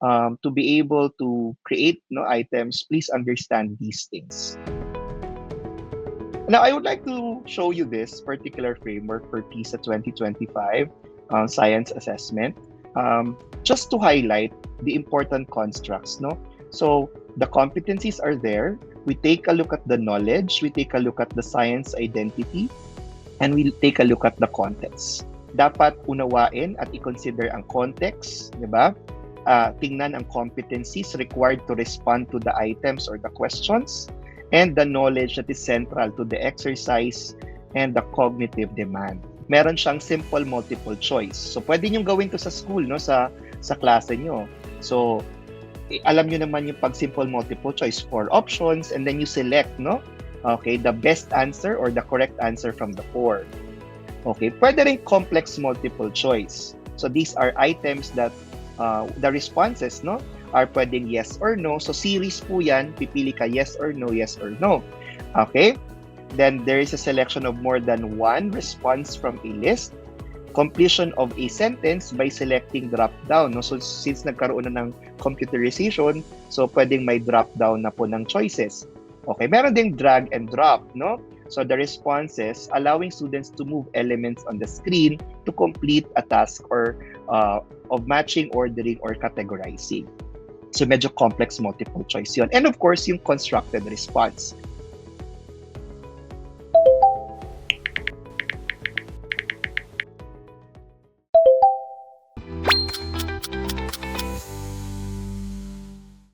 to be able to create items, please understand these things. Now, I would like to show you this particular framework for PISA 2025 science assessment, just to highlight the important constructs. No, so the competencies are there. We take a look at the knowledge. We take a look at the science identity, and we take a look at the context. Dapat unawain at i-consider ang context, di ba? Tingnan ang competencies required to respond to the items or the questions, and the knowledge that is central to the exercise and the cognitive demand. Meron siyang simple multiple choice. So pwede niyo gawin to sa school, no, sa klase niyo. So alam niyo naman yung pag simple multiple choice, 4 options, and then you select, no? Okay, the best answer or the correct answer from the 4. Okay, pwede rin complex multiple choice. So these are items that the responses, no, are pwedeng yes or no. So series po yan, pipili ka yes or no, yes or no. Okay? Then there is a selection of more than one response from a list. Completion of a sentence by selecting drop down. No? So since nagkaroon na ng computerization, so pwedeng may drop down na po ng choices. Okay, meron ding drag and drop, no? So the responses allowing students to move elements on the screen to complete a task or of matching, ordering, or categorizing. So medyo complex multiple choice yun. And of course, yung constructed response.